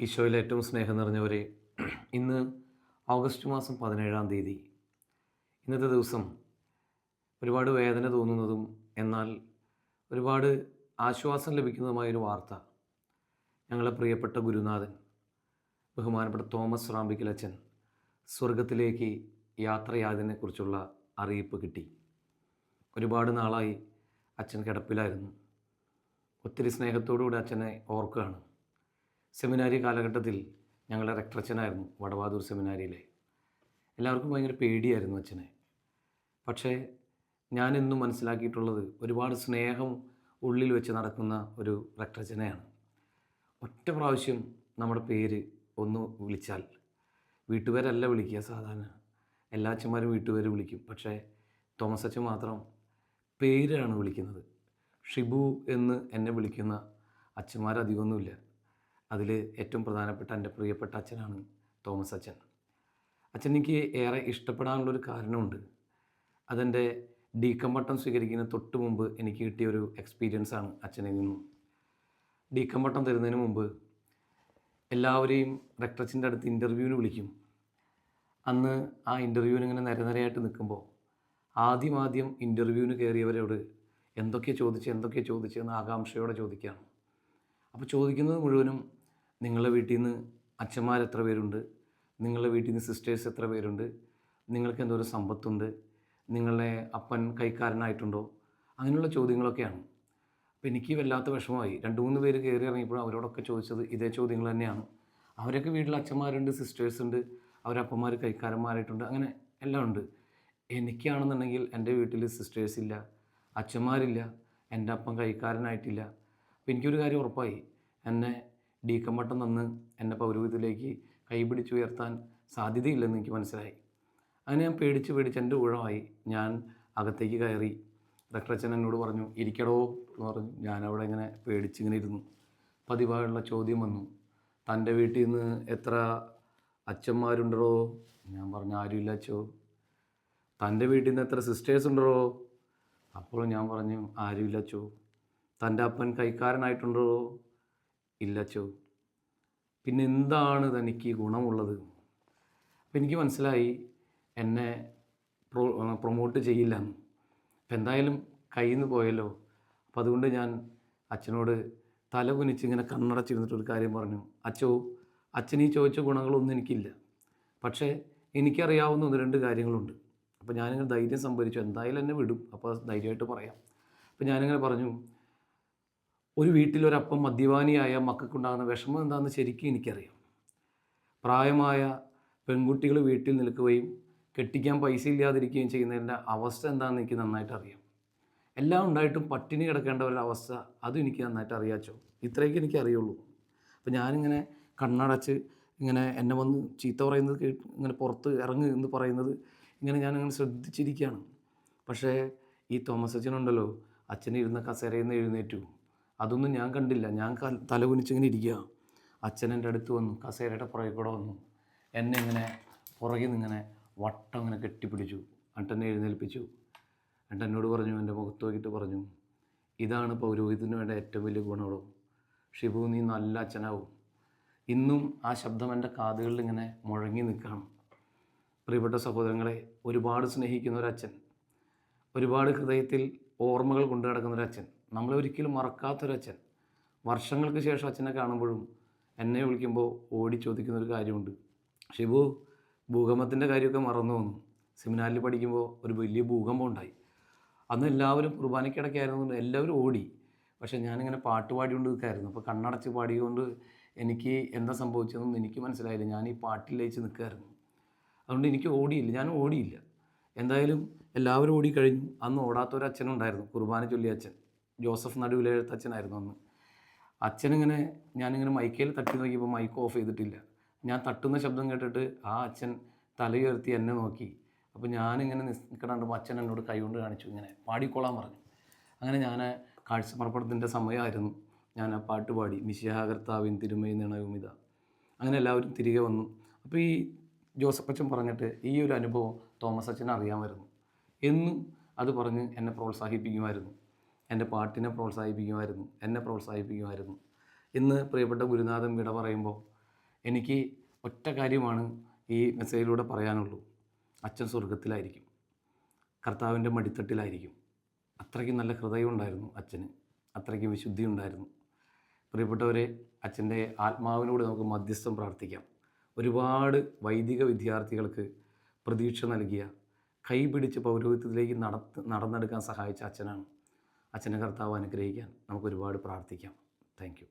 ഈശോയിൽ ഏറ്റവും സ്നേഹം നിറഞ്ഞവരെ, ഇന്ന് ഓഗസ്റ്റ് മാസം 17-ാം തീയതി. ഇന്നത്തെ ദിവസം ഒരുപാട് വേദന തോന്നുന്നതും എന്നാൽ ഒരുപാട് ആശ്വാസം ലഭിക്കുന്നതുമായൊരു വാർത്ത. ഞങ്ങളെ പ്രിയപ്പെട്ട ഗുരുനാഥൻ ബഹുമാനപ്പെട്ട തോമസ് റാമ്പിക്കലച്ചൻ സ്വർഗത്തിലേക്ക് യാത്രയായതിനെക്കുറിച്ചുള്ള അറിയിപ്പ് കിട്ടി. ഒരുപാട് നാളായി അച്ഛൻ കിടപ്പിലായിരുന്നു. ഒത്തിരി സ്നേഹത്തോടുകൂടി അച്ഛനെ ഓർക്കുകയാണ്. സെമിനാരി കാലഘട്ടത്തിൽ ഞങ്ങളുടെ റെക്ടറച്ഛനായിരുന്നു വടവാതൂർ സെമിനാരിയിലെ. എല്ലാവർക്കും ഭയങ്കര പേടിയായിരുന്നു അച്ഛനെ. പക്ഷേ ഞാനെന്നും മനസ്സിലാക്കിയിട്ടുള്ളത് ഒരുപാട് സ്നേഹം ഉള്ളിൽ വെച്ച് നടക്കുന്ന ഒരു റെക്ടറച്ഛനെയാണ്. ഒറ്റ പ്രാവശ്യം നമ്മുടെ പേര് ഒന്ന് വിളിച്ചാൽ, വീട്ടുപേരല്ല വിളിക്കുക സാധാരണ, എല്ലാ അച്ഛന്മാരും വീട്ടുപേര് വിളിക്കും. പക്ഷേ തോമസ് അച്ഛൻ മാത്രം പേരാണ് വിളിക്കുന്നത്. ഷിബു എന്ന് എന്നെ വിളിക്കുന്ന അച്ഛന്മാരധികമൊന്നുമില്ല. അതിൽ ഏറ്റവും പ്രധാനപ്പെട്ട എൻ്റെ പ്രിയപ്പെട്ട അച്ഛനാണ് തോമസ് അച്ഛൻ. അച്ഛൻ എനിക്ക് ഏറെ ഇഷ്ടപ്പെടാനുള്ളൊരു കാരണമുണ്ട്. അതെൻ്റെ ഡീക്കം പട്ടം സ്വീകരിക്കുന്ന തൊട്ട് മുമ്പ് എനിക്ക് കിട്ടിയൊരു എക്സ്പീരിയൻസാണ് അച്ഛനിൽ നിന്നും. ഡീക്കം പട്ടം തരുന്നതിന് മുമ്പ് എല്ലാവരെയും റെക്ടറച്ഛൻ്റെ അടുത്ത് ഇൻ്റർവ്യൂവിന് വിളിക്കും. അന്ന് ആ ഇൻ്റർവ്യൂവിന് ഇങ്ങനെ നിരനിരയായിട്ട് നിൽക്കുമ്പോൾ ആദ്യം ഇൻ്റർവ്യൂവിന് കയറിയവരോട് എന്തൊക്കെ ചോദിച്ചെന്ന് ആകാംക്ഷയോടെ ചോദിക്കുകയാണ്. അപ്പോൾ ചോദിക്കുന്നത് മുഴുവനും നിങ്ങളുടെ വീട്ടിൽ നിന്ന് അച്ഛന്മാർ എത്ര പേരുണ്ട്, നിങ്ങളുടെ വീട്ടിൽ നിന്ന് സിസ്റ്റേഴ്സ് എത്ര പേരുണ്ട്, നിങ്ങൾക്ക് എന്തോരം സമ്പത്തുണ്ട്, നിങ്ങളുടെ അപ്പൻ കൈക്കാരനായിട്ടുണ്ടോ, അങ്ങനെയുള്ള ചോദ്യങ്ങളൊക്കെയാണ്. അപ്പോൾ എനിക്ക് വല്ലാത്ത വിഷമമായി. 2-3 പേര് കയറി ഇറങ്ങിയപ്പോഴും അവരോടൊക്കെ ചോദിച്ചത് ഇതേ ചോദ്യങ്ങൾ തന്നെയാണ്. അവരൊക്കെ വീട്ടിൽ അച്ഛന്മാരുണ്ട്, സിസ്റ്റേഴ്സ് ഉണ്ട്, അവരപ്പന്മാർ കൈക്കാരന്മാരായിട്ടുണ്ട്, അങ്ങനെ എല്ലാം ഉണ്ട്. എനിക്കാണെന്നുണ്ടെങ്കിൽ എൻ്റെ വീട്ടിൽ സിസ്റ്റേഴ്സ് ഇല്ല, അച്ഛന്മാരില്ല, എൻ്റെ അപ്പം കൈക്കാരനായിട്ടില്ല. അപ്പോൾ എനിക്കൊരു കാര്യം ഉറപ്പായി, എന്നെ ഡീക്കം പട്ടം തന്ന് എന്നെ പൗരോഹിത്യത്തിലേക്ക് കൈപിടിച്ചുയർത്താൻ സാധ്യതയില്ലെന്ന് എനിക്ക് മനസ്സിലായി. അങ്ങനെ ഞാൻ പേടിച്ച് എൻ്റെ ഊഴമായി. ഞാൻ അകത്തേക്ക് കയറി. റെക്ടറച്ഛൻ എന്നോട് പറഞ്ഞു ഇരിക്കടോ എന്ന് പറഞ്ഞു. ഞാനവിടെ ഇങ്ങനെ പേടിച്ചിങ്ങനെ ഇരുന്നു. പതിവായുള്ള ചോദ്യം വന്നു, തൻ്റെ വീട്ടിൽ നിന്ന് എത്ര അച്ഛന്മാരുണ്ടോ? ഞാൻ പറഞ്ഞു ആരുമില്ല അച്ഛോ. തൻ്റെ വീട്ടിൽ നിന്ന് എത്ര സിസ്റ്റേഴ്സ് ഉണ്ടോ? അപ്പോൾ ഞാൻ പറഞ്ഞു ആരുമില്ല അച്ഛോ. തൻ്റെ അപ്പൻ കൈക്കാരനായിട്ടുണ്ടോ? ഇല്ല അച്ഛോ. പിന്നെ എന്താണ് തനിക്ക് ഗുണമുള്ളത്? അപ്പം എനിക്ക് മനസ്സിലായി എന്നെ പ്രൊമോട്ട് ചെയ്യില്ലെന്ന്. അപ്പം എന്തായാലും കയ്യിൽ നിന്ന് പോയല്ലോ. അപ്പം അതുകൊണ്ട് ഞാൻ അച്ഛനോട് തല കുനിച്ച് ഇങ്ങനെ കണ്ണടച്ചിരുന്നിട്ടൊരു കാര്യം പറഞ്ഞു, അച്ഛോ, അച്ഛൻ ഈ ചോദിച്ച ഗുണങ്ങളൊന്നും എനിക്കില്ല, പക്ഷേ എനിക്കറിയാവുന്ന 1-2 കാര്യങ്ങളുണ്ട്. അപ്പോൾ ഞാനിങ്ങനെ ധൈര്യം സംഭരിച്ചു, എന്തായാലും എന്നെ വിടും, അപ്പോൾ ധൈര്യമായിട്ട് പറയാം. അപ്പോൾ ഞാനിങ്ങനെ പറഞ്ഞു, ഒരു വീട്ടിലൊരപ്പം മദ്യപാനിയായ മക്കൾക്കുണ്ടാകുന്ന വിഷമം എന്താണെന്ന് ശരിക്കും എനിക്കറിയാം. പ്രായമായ പെൺകുട്ടികൾ വീട്ടിൽ നിൽക്കുകയും കെട്ടിക്കാൻ പൈസ ഇല്ലാതിരിക്കുകയും ചെയ്യുന്നതിൻ്റെ അവസ്ഥ എന്താണെന്ന് എനിക്ക് നന്നായിട്ട് അറിയാം. എല്ലാം ഉണ്ടായിട്ടും പട്ടിണി കിടക്കേണ്ട ഒരവസ്ഥ അതും എനിക്ക് നന്നായിട്ട് അറിയാച്ചോ. ഇത്രയൊക്കെ എനിക്ക് അറിയുള്ളൂ. അപ്പോൾ ഞാനിങ്ങനെ കണ്ണടച്ച് ഇങ്ങനെ എന്നെ വന്ന് ചീത്ത പറയുന്നത് ഇങ്ങനെ പുറത്ത് ഇറങ്ങി എന്ന് പറയുന്നത് ഇങ്ങനെ ഞാനിങ്ങനെ ശ്രദ്ധിച്ചിരിക്കുകയാണ്. പക്ഷേ ഈ തോമസ് അച്ഛനുണ്ടല്ലോ, അച്ഛനിരുന്ന കസേരയിൽ നിന്ന് എഴുന്നേറ്റു. അതൊന്നും ഞാൻ കണ്ടില്ല. ഞാൻ തല കുനിച്ചിങ്ങനെ ഇരിക്കുക. അച്ഛൻ എൻ്റെ അടുത്ത് വന്നു, കസേരയുടെ പുറകെ കൂടെ വന്നു, എന്നെ ഇങ്ങനെ പുറകിൽ നിന്നിങ്ങനെ വട്ടം ഇങ്ങനെ കെട്ടിപ്പിടിച്ചു. എന്നിട്ട് എന്നെ എഴുന്നേൽപ്പിച്ചു. എന്നിട്ട് എന്നോട് പറഞ്ഞു, എൻ്റെ മുഖത്ത് നോക്കിയിട്ട് പറഞ്ഞു, ഇതാണ് പൗരോഹിത്യത്തിന് വേണ്ട ഏറ്റവും വലിയ ഗുണമുള്ളൂ. ഷിബു, നീ നല്ല അച്ഛനാവും. ഇന്നും ആ ശബ്ദം എൻ്റെ കാതുകളിൽ ഇങ്ങനെ മുഴങ്ങി നിൽക്കുകയാണ്. പ്രിയപ്പെട്ട സഹോദരങ്ങളെ, ഒരുപാട് സ്നേഹിക്കുന്ന ഒരച്ഛൻ, ഒരുപാട് ഹൃദയത്തിൽ ഓർമ്മകൾ കൊണ്ടു നടക്കുന്നൊരച്ഛൻ, നമ്മളെ ഒരിക്കലും മറക്കാത്തൊരച്ഛൻ. വർഷങ്ങൾക്ക് ശേഷം അച്ഛനെ കാണുമ്പോഴും എന്നെ വിളിക്കുമ്പോൾ ഓടി ചോദിക്കുന്നൊരു കാര്യമുണ്ട്, ഷിബു, ഭൂകമ്പത്തിൻ്റെ കാര്യമൊക്കെ മറന്നു വന്നു. സെമിനാരിൽ പഠിക്കുമ്പോൾ ഒരു വലിയ ഭൂകമ്പം ഉണ്ടായി. അന്ന് എല്ലാവരും കുർബാനയ്ക്കിടയ്ക്കായിരുന്നു, എല്ലാവരും ഓടി. പക്ഷേ ഞാനിങ്ങനെ പാട്ട് പാടിക്കൊണ്ട് നിൽക്കുകയായിരുന്നു. അപ്പോൾ കണ്ണടച്ച് പാടിക്കൊണ്ട് എനിക്ക് എന്താ സംഭവിച്ചതെന്നൊന്നും എനിക്ക് മനസ്സിലായില്ല. ഞാൻ ഈ പാട്ടിൽ ലയിച്ച് നിൽക്കുകയായിരുന്നു. അതുകൊണ്ട് എനിക്ക് ഞാൻ ഓടിയില്ല. എന്തായാലും എല്ലാവരും ഓടിക്കഴിഞ്ഞു. അന്ന് ഓടാത്തൊരച്ഛനുണ്ടായിരുന്നു, കുർബാന ചൊല്ലിയ അച്ഛൻ, ജോസഫ് നടുവിലെഴുത്തച്ഛനായിരുന്നു അന്ന്. അച്ഛനിങ്ങനെ, ഞാനിങ്ങനെ മൈക്കയിൽ തട്ടി നോക്കിയപ്പോൾ മൈക്ക് ഓഫ് ചെയ്തിട്ടില്ല. ഞാൻ തട്ടുന്ന ശബ്ദം കേട്ടിട്ട് ആ അച്ഛൻ തലയുയർത്തി എന്നെ നോക്കി. അപ്പോൾ ഞാനിങ്ങനെ നിൽക്കണുണ്ടപ്പോൾ അച്ഛൻ എന്നോട് കൈകൊണ്ട് കാണിച്ചു, ഇങ്ങനെ പാടിക്കോളാൻ പറഞ്ഞു. അങ്ങനെ ഞാൻ കാഴ്ചപ്പുറപ്പെടുത്തിൻ്റെ സമയമായിരുന്നു. ഞാൻ ആ പാട്ട് പാടി, മിശിഹാ കർത്താവിൻ തിരുമൈ നിണയുമിത. അങ്ങനെ എല്ലാവരും തിരികെ വന്നു. അപ്പോൾ ഈ ജോസഫ് അച്ഛൻ പറഞ്ഞിട്ട് ഈ ഒരു അനുഭവം തോമസ് അച്ഛനെ അറിയാമായിരുന്നു. എന്നും അത് പറഞ്ഞ് എന്നെ പ്രോത്സാഹിപ്പിക്കുമായിരുന്നു. എൻ്റെ പാട്ടിനെ പ്രോത്സാഹിപ്പിക്കുമായിരുന്നു, എന്നെ പ്രോത്സാഹിപ്പിക്കുമായിരുന്നു. ഇന്ന് പ്രിയപ്പെട്ട ഗുരുനാഥൻ വിട പറയുമ്പോൾ എനിക്ക് ഒറ്റ കാര്യമാണ് ഈ മെസ്സേജിലൂടെ പറയാനുള്ളൂ. അച്ഛൻ സ്വർഗത്തിലായിരിക്കും, കർത്താവിൻ്റെ മടിത്തട്ടിലായിരിക്കും. അത്രയ്ക്കും നല്ല ഹൃദയം ഉണ്ടായിരുന്നു അച്ഛന്, അത്രയ്ക്കും വിശുദ്ധി ഉണ്ടായിരുന്നു. പ്രിയപ്പെട്ടവരെ, അച്ഛൻ്റെ ആത്മാവിനോട് നമുക്ക് മധ്യസ്ഥം പ്രാർത്ഥിക്കാം. ഒരുപാട് വൈദിക വിദ്യാർത്ഥികൾക്ക് പ്രതീക്ഷ നൽകിയ, കൈപിടിച്ച് പൗരോഹിത്യത്തിലേക്ക് നടന്നെടുക്കാൻ സഹായിച്ച അച്ഛനാണ്. അച്ഛനെ കർത്താവ് അനുഗ്രഹിക്കാൻ നമുക്ക് ഒരുപാട് പ്രാർത്ഥിക്കാം. Thank you.